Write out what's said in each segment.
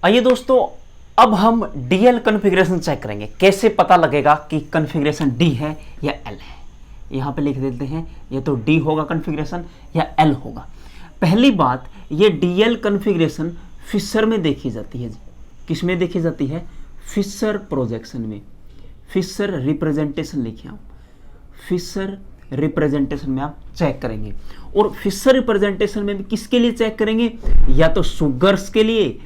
आइए दोस्तों, अब हम डीएल कॉन्फ़िगरेशन चेक करेंगे। कैसे पता लगेगा कि कॉन्फ़िगरेशन डी है या एल है। यहाँ पे लिख देते हैं, ये तो डी होगा कॉन्फ़िगरेशन या एल होगा। पहली बात, ये डीएल कॉन्फ़िगरेशन फिशर में देखी जाती है। किस में देखी जाती है? फिशर प्रोजेक्शन में। फिशर रिप्रेजेंटेशन लिखे आप, फिशर रिप्रेजेंटेशन में आप चेक करेंगे। और फिशर रिप्रेजेंटेशन में भी किसके लिए चेक करेंगे? या तो सुगर्स के लिए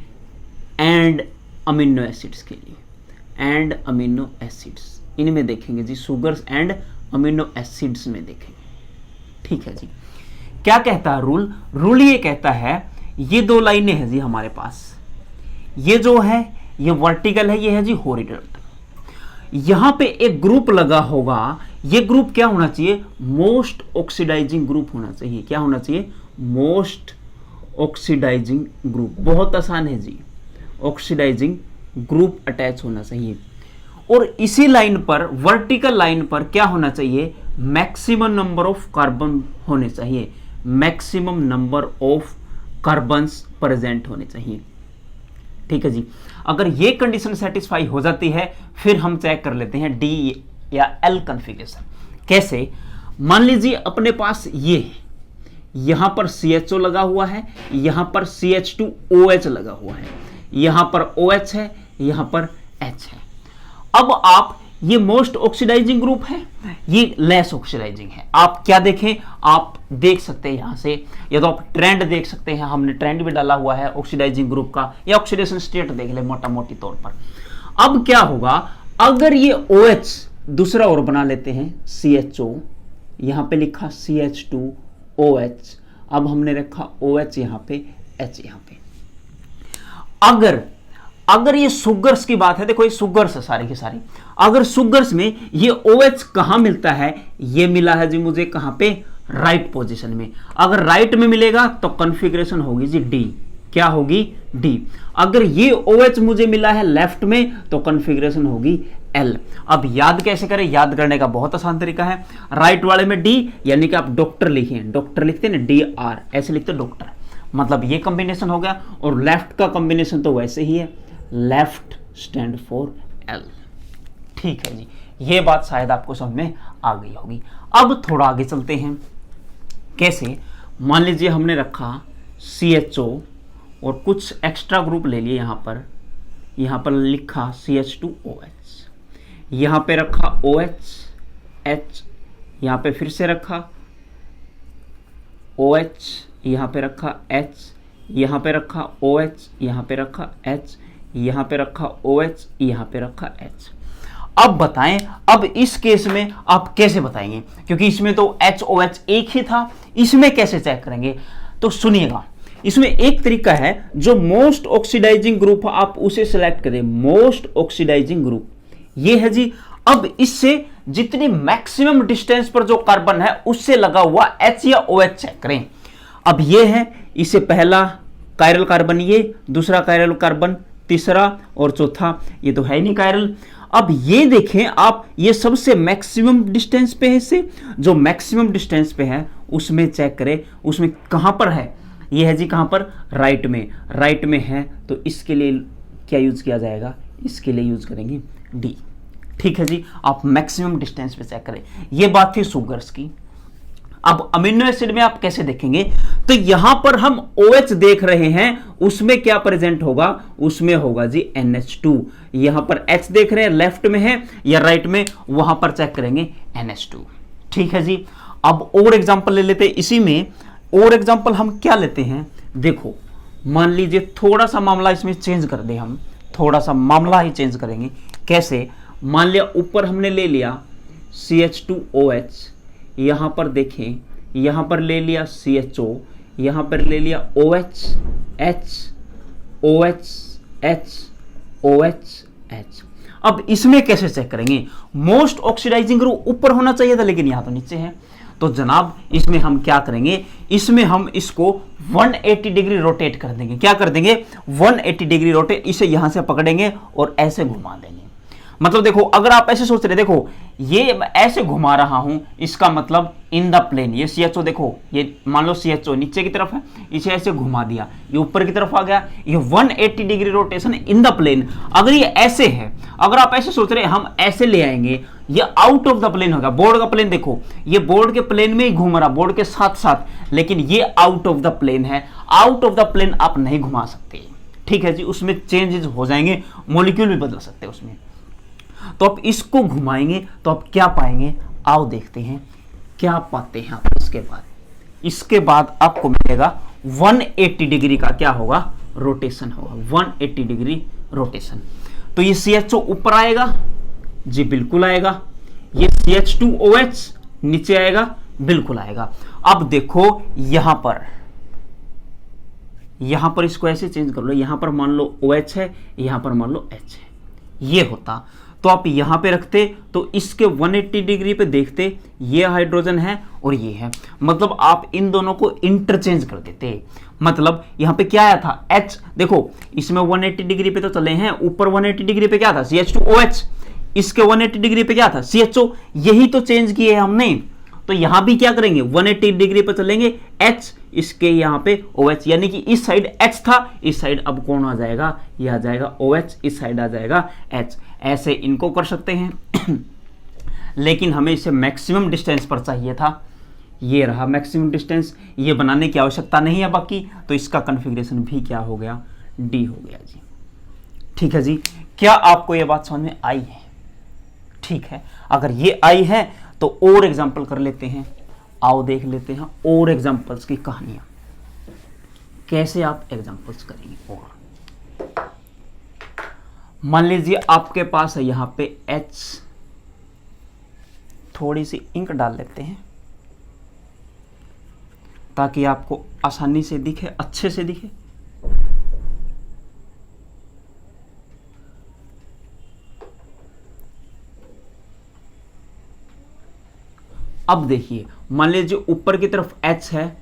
एंड अमीनो एसिड्स के लिए, एंड अमीनो एसिड्स इनमें देखेंगे जी, सुगर्स एंड अमीनो एसिड्स में देखेंगे। ठीक है जी। क्या कहता है रूल? रूल ये कहता है, ये दो लाइनें हैं जी हमारे पास, ये जो है ये वर्टिकल है, ये है जी हॉरिजॉन्टल। यहां पे एक ग्रुप लगा होगा, ये ग्रुप क्या होना चाहिए? मोस्ट ऑक्सीडाइजिंग ग्रुप होना चाहिए। क्या होना चाहिए? Most oxidising group. बहुत आसान है जी, ऑक्सीडाइजिंग ग्रुप अटैच होना चाहिए। और इसी लाइन पर, वर्टिकल लाइन पर क्या होना चाहिए? मैक्सिमम नंबर ऑफ कार्बन होने चाहिए, maximum number of carbons present होने चाहिए। ठीक है जी। अगर ये कंडीशन सेटिस्फाई हो जाती है, फिर हम चेक कर लेते हैं डी या एल कॉन्फ़िगरेशन। कैसे? मान लीजिए अपने पास ये है, यहां पर CHO लगा हुआ है, यहां पर CH2OH लगा हुआ है, यहां पर OH है, यहां पर H है। अब आप, ये मोस्ट ऑक्सीडाइजिंग ग्रुप है, ये लेस ऑक्सीडाइजिंग है। आप क्या देखें? आप देख सकते हैं यहां से, या तो आप ट्रेंड देख सकते हैं, हमने ट्रेंड भी डाला हुआ है ऑक्सीडाइजिंग ग्रुप का, या ऑक्सीडेशन स्टेट देख ले मोटा मोटी तौर पर। अब क्या होगा? अगर ये OH दूसरा और बना लेते हैं, CHO, यहां पे लिखा CH2OH, अब हमने रखा OH यहां पे, H यहां पे। अगर ये सुगर्स की बात है, देखो ये सुगर्स है सारी की सारी। अगर सुगर्स में ये OH कहां मिलता है? ये मिला है जी मुझे कहां पे? राइट पोजीशन में। अगर राइट में मिलेगा तो कॉन्फ़िगरेशन होगी जी डी। क्या होगी? डी। अगर ये OH मुझे मिला है लेफ्ट में तो कॉन्फ़िगरेशन होगी एल। अब याद कैसे करें? याद करने का बहुत आसान तरीका है। राइट वाले में डी, यानी कि आप डॉक्टर लिखिए, डॉक्टर लिखते हैं ना, DR, ऐसे लिखते डॉक्टर, मतलब ये कॉम्बिनेशन हो गया। और लेफ्ट का कॉम्बिनेशन तो वैसे ही है, लेफ्ट स्टैंड फॉर एल। ठीक है जी, ये बात शायद आपको समझ में आ गई होगी। अब थोड़ा आगे चलते हैं। कैसे? मान लीजिए हमने रखा CHO और कुछ एक्स्ट्रा ग्रुप ले लिए, यहां पर लिखा CH2OH, यहां पे रखा OH, H, यहां पे फिर से रखा OH, यहां पे रखा H, यहां पे रखा OH, यहां पे रखा H, यहां पे रखा OH, यहां पे रखा H। अब बताएं, अब इस केस में आप कैसे बताएंगे? क्योंकि इसमें तो HOH एक ही था, इसमें कैसे चेक करेंगे? तो सुनिएगा, इसमें एक तरीका है, जो मोस्ट ऑक्सीडाइजिंग ग्रुप आप उसे सिलेक्ट करें, मोस्ट ऑक्सीडाइजिंग ग्रुप ये है जी। अब इससे जितनी मैक्सिमम डिस्टेंस पर जो कार्बन है उससे लगा हुआ H या OH चेक करें। अब ये है, इसे पहला कायरल कार्बन, ये दूसरा कायरल कार्बन, तीसरा और चौथा, ये तो है नहीं कायरल। अब ये देखें आप, ये सबसे मैक्सिमम डिस्टेंस पे है, इससे जो मैक्सिमम डिस्टेंस पे है उसमें चेक करें, उसमें कहां पर है? ये है जी कहां पर? राइट में। राइट में है तो इसके लिए क्या यूज किया जाएगा? इसके लिए यूज करेंगे डी। ठीक है जी, आप मैक्सिमम डिस्टेंस पे चेक करें। ये बात थी सुगर्स की। अब अमीनो एसिड में आप कैसे देखेंगे? तो यहां पर हम OH देख रहे हैं, उसमें क्या प्रेजेंट होगा? उसमें होगा जी NH2। यहां पर H देख रहे हैं, लेफ्ट में है या राइट में, वहां पर चेक करेंगे NH2। ठीक है जी। अब और एग्जांपल ले लेते हैं इसी में। और एग्जांपल हम क्या लेते हैं? देखो, मान लीजिए थोड़ा सा मामला इसमें चेंज कर दे, हम थोड़ा सा मामला ही चेंज करेंगे। कैसे? मान लिया ऊपर हमने ले लिया CH2OH, यहां पर देखें, यहां पर ले लिया CHO, यहां पर ले लिया OH, H, OH, H, OH, H। अब इसमें कैसे चेक करेंगे? मोस्ट ऑक्सीडाइजिंग ग्रुप ऊपर होना चाहिए था, लेकिन यहां तो नीचे है। तो जनाब इसमें हम क्या करेंगे? इसमें हम इसको 180 डिग्री रोटेट कर देंगे। क्या कर देंगे? 180 डिग्री रोटेट, इसे यहां से पकड़ेंगे और ऐसे घुमा देंगे। मतलब देखो अगर आप ऐसे सोच रहे, देखो ये ऐसे घुमा रहा हूं, इसका मतलब इन द प्लेन, ये CHO देखो, ये मान लो CHO नीचे की तरफ है, इसे ऐसे घुमा दिया, ये ऊपर की तरफ आ गया, ये 180 degree rotation in the plane. अगर ये ऐसे है, अगर आप ऐसे सोच रहे हम ऐसे ले आएंगे, ये आउट ऑफ द प्लेन होगा। बोर्ड का प्लेन देखो, ये बोर्ड के प्लेन में ही घूम रहा, बोर्ड के साथ साथ, लेकिन ये आउट ऑफ द प्लेन है। आउट ऑफ द प्लेन आप नहीं घुमा सकते, ठीक है जी, उसमें चेंजेस हो जाएंगे, मॉलिक्यूल भी बदल सकते हैं उसमें। तो आप इसको घुमाएंगे तो आप क्या पाएंगे, आओ देखते हैं क्या पाते हैं आप। इसके बाद आपको मिलेगा 180 डिग्री का क्या होगा, रोटेशन होगा, 180 डिग्री रोटेशन। तो ये CHO ऊपर आएगा जी, बिल्कुल आएगा। ये CH2OH नीचे आएगा, बिल्कुल आएगा। अब देखो यहां पर इसको ऐसे चेंज कर लो, यहां पर मान लो OH है, यहां पर मान लो H है, ये होता तो आप यहां पे रखते तो इसके 180 डिग्री पे देखते, ये हाइड्रोजन है और ये है, मतलब आप इन दोनों को इंटरचेंज कर देते। मतलब यहां पे क्या आया था, H, देखो इसमें 180 डिग्री पे तो चले हैं, ऊपर 180 डिग्री पे क्या था, CH2OH, इसके 180 डिग्री पे क्या था, CHO, यही तो चेंज किए हमने। तो यहां भी क्या करेंगे, 180 डिग्री पे चलेंगे, H, इसके यहां पे OH, यानी कि इस साइड H था, इस साइड अब कौन आ जाएगा, ये आ जाएगा OH, इस साइड आ जाएगा H। ऐसे इनको कर सकते हैं लेकिन हमें इसे मैक्सिमम डिस्टेंस पर चाहिए था, ये रहा मैक्सिमम डिस्टेंस, ये बनाने की आवश्यकता नहीं है बाकी। तो इसका कॉन्फ़िगरेशन भी क्या हो गया, D हो गया जी। ठीक है जी, क्या आपको ये बात समझ में आई है? ठीक है, अगर ये आई है तो और एग्जाम्पल कर लेते हैं, आओ देख लेते हैं और एग्जाम्पल्स की कहानियां, कैसे आप एग्जाम्पल्स करेंगे। और मान लीजिए आपके पास है यहां पे H, थोड़ी सी इंक डाल लेते हैं ताकि आपको आसानी से दिखे, अच्छे से दिखे। अब देखिए, मान लीजिए ऊपर की तरफ H है,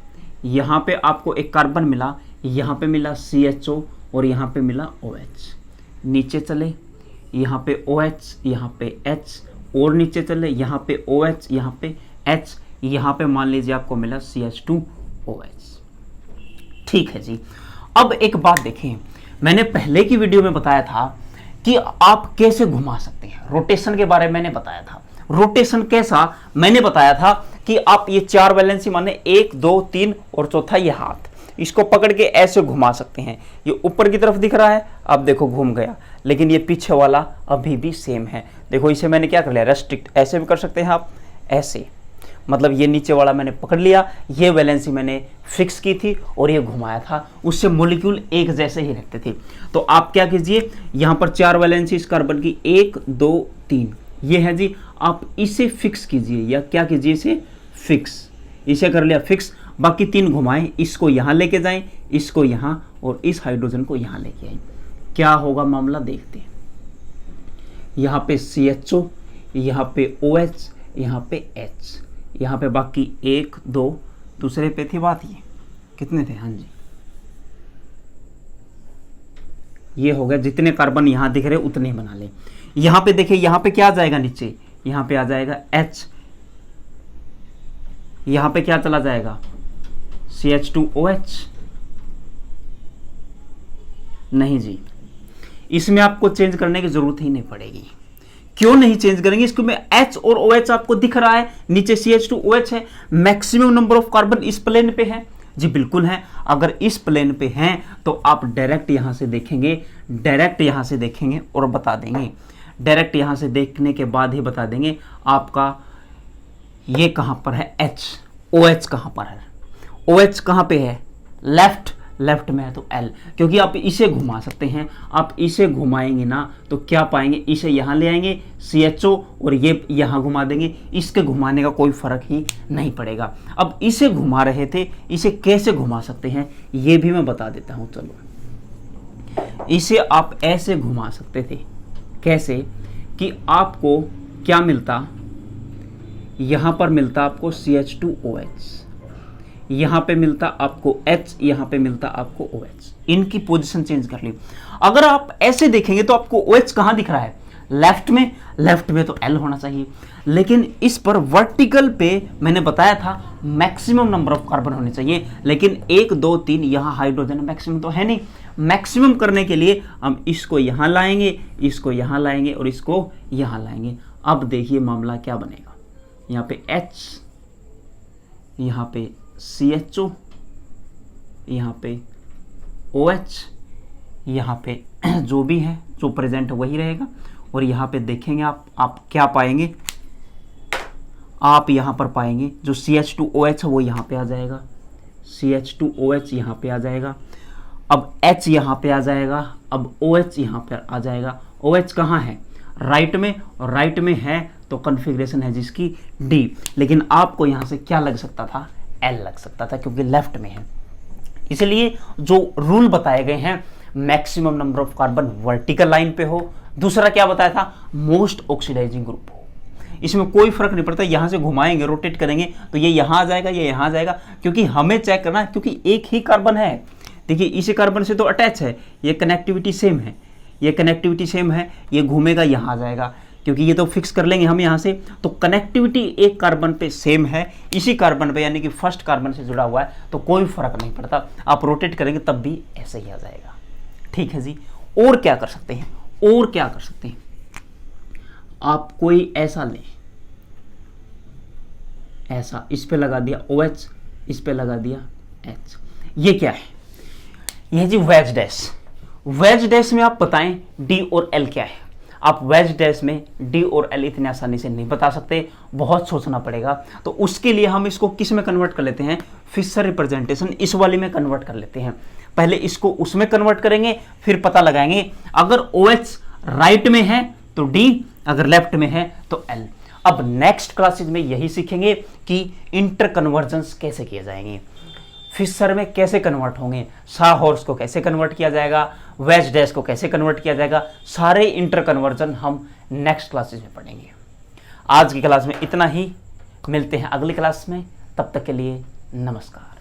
यहां पे आपको एक कार्बन मिला, यहां पे मिला CHO और यहां पे मिला OH। नीचे चले, यहां पे OH, यहां पे H, और नीचे चले, यहां पे OH, यहां पे H, यहां पे मान लीजिए आपको मिला CH2OH। ठीक है जी। अब एक बात देखें, मैंने पहले की वीडियो में बताया था कि आप कैसे घुमा सकते हैं, रोटेशन के बारे में मैंने बताया था। रोटेशन कैसा, मैंने बताया था कि आप ये 4 वैलेंसी माने 1, 2, 3 और चौथा ये हाथ, इसको पकड़ के ऐसे घुमा सकते हैं। ये ऊपर की तरफ दिख रहा है, अब देखो घूम गया, लेकिन ये पीछे वाला अभी भी सेम है। देखो इसे मैंने क्या कर लिया, रेस्ट्रिक्ट, ऐसे भी कर सकते हैं आप, ऐसे, मतलब ये नीचे वाला मैंने पकड़ लिया, ये वैलेंसी मैंने फिक्स की थी और ये घुमाया था, उससे मॉलिक्यूल एक जैसे ही रहते थे। तो आप क्या कीजिए, यहां पर 4 वैलेंसी इस कार्बन की, 1, 2, 3 ये है जी, आप इसे फिक्स कीजिए, या क्या कीजिए, इसे फिक्स, इसे कर लिया फिक्स। बाकी 3 घुमाएं, इसको यहां लेके जाएं, इसको यहां, और इस हाइड्रोजन को यहां लेके आए, क्या होगा मामला देखते हैं। यहां पे CHO, यहां पे OH, यहां पे H, यहां पे बाकी 1, 2, दूसरे पे थी बात, ये कितने थे, हाँ जी ये हो गया, जितने कार्बन यहां दिख रहे उतने बना ले। यहां पे देखिए, यहां पे क्या आ जाएगा नीचे, यहां पे आ जाएगा H, यहां पे क्या चला जाएगा, CH2OH, नहीं जी, इसमें आपको चेंज करने की जरूरत ही नहीं पड़ेगी। क्यों नहीं चेंज करेंगे, इसको में H और OH आपको दिख रहा है, नीचे CH2OH है, मैक्सिमम नंबर ऑफ कार्बन इस प्लेन पे है जी, बिल्कुल है। अगर इस प्लेन पे हैं तो आप डायरेक्ट यहां से देखेंगे, डायरेक्ट यहां से देखेंगे और बता देंगे, डायरेक्ट यहां से देखने के बाद ही बता देंगे आपका ये कहां पर है, H, OH कहां पर है, OH कहां पे है, लेफ्ट में है तो L, क्योंकि आप इसे घुमा सकते हैं। आप इसे घुमाएंगे ना तो क्या पाएंगे, इसे यहां ले आएंगे CHO और ये यहां घुमा देंगे, इसके घुमाने का कोई फर्क ही नहीं पड़ेगा। अब इसे घुमा रहे थे, इसे कैसे घुमा सकते हैं ये भी मैं बता देता हूं। चलो, इसे आप ऐसे घुमा सकते थे, कैसे कि आपको क्या मिलता, यहां पर मिलता आपको CH2OH, यहां पे मिलता आपको H, यहां पे मिलता आपको OH, इनकी पोजीशन चेंज कर ली। अगर आप ऐसे देखेंगे तो आपको OH कहां दिख रहा है, लेफ्ट में तो L होना चाहिए। लेकिन इस पर वर्टिकल पे मैंने बताया था मैक्सिमम नंबर ऑफ कार्बन होने चाहिए, लेकिन 1 2 3 यहाँ हाइड्रोजन मैक्सिमम तो है नहीं। मैक्सिमम करने के लिए हम इसको यहाँ लाएंगे, इसको यहाँ लाएंगे और इसको यहाँ लाएंगे। अब देखिए मामला क्या बनेगा। यहाँ पे H, यहाँ पे CHO, यहाँ पे OH, यहाँ पे जो भी है जो प्रेजेंट है वही रहेगा। और यहाँ पे देखेंगे आप क्या पाएंगे, आप यहाँ पर पाएंगे जो CH2OH है वो यहाँ पे आ जाएगा, CH2OH यहाँ पे आ जाएगा। अब H यहाँ पे आ जाएगा, अब OH यहाँ पर आ जाएगा। OH कहाँ है? राइट में, और राइट में है तो कॉन्फ़िगरेशन है जिसकी D। लेकिन आपको यहाँ से क्या लग सकता था? L लग सकता था, क्योंकि लेफ्ट में है। इसलिए जो रूल बताए गए हैं, maximum number of carbon vertical line पे हो। दूसरा क्या बताया था? मोस्ट ऑक्सीडाइजिंग ग्रुप हो। इसमें कोई फर्क नहीं पड़ता, यहां से घुमाएंगे, रोटेट करेंगे तो ये यहां आ जाएगा, ये यहां आ जाएगा, क्योंकि हमें चेक करना है, क्योंकि एक ही कार्बन है। देखिए इसी कार्बन से तो अटैच है, ये कनेक्टिविटी सेम है, ये कनेक्टिविटी सेम है, ये घूमेगा यहां आ जाएगा, क्योंकि ये तो फिक्स कर लेंगे हम यहाँ से। तो कनेक्टिविटी एक कार्बन पे सेम है, इसी कार्बन पे यानी कि फर्स्ट कार्बन से जुड़ा हुआ है, तो कोई फर्क नहीं पड़ता। आप रोटेट करेंगे तब भी ऐसे ही आ जाएगा। ठीक है जी। और क्या कर सकते हैं? और क्या कर सकते हैं? आप कोई ऐसा लें, ऐसा इस पे लगा दिया OH, इस पे लगा दिया H। ये क्या है? यह जी वेज डैश। वेज डैश में आप बताएं D और L क्या है? आप वेज डैश में D और L इतने आसानी से नहीं बता सकते, बहुत सोचना पड़ेगा। तो उसके लिए हम इसको किस में कन्वर्ट कर लेते हैं? फिशर रिप्रेजेंटेशन इस वाली में कन्वर्ट कर लेते हैं। पहले इसको उसमें कन्वर्ट करेंगे, फिर पता लगाएंगे। अगर OH राइट में है तो D, अगर लेफ्ट में है तो L। अब नेक्स्ट क्लासेज में यही सीखेंगे कि इंटर कन्वर्जन्स कैसे किए जाएंगे, फिशर में कैसे कन्वर्ट होंगे, साहॉर्स को कैसे कन्वर्ट किया जाएगा, वेज डैश को कैसे कन्वर्ट किया जाएगा। सारे इंटर कन्वर्जन हम नेक्स्ट क्लासेज में पढ़ेंगे। आज की क्लास में इतना ही, मिलते हैं अगली क्लास में, तब तक के लिए नमस्कार।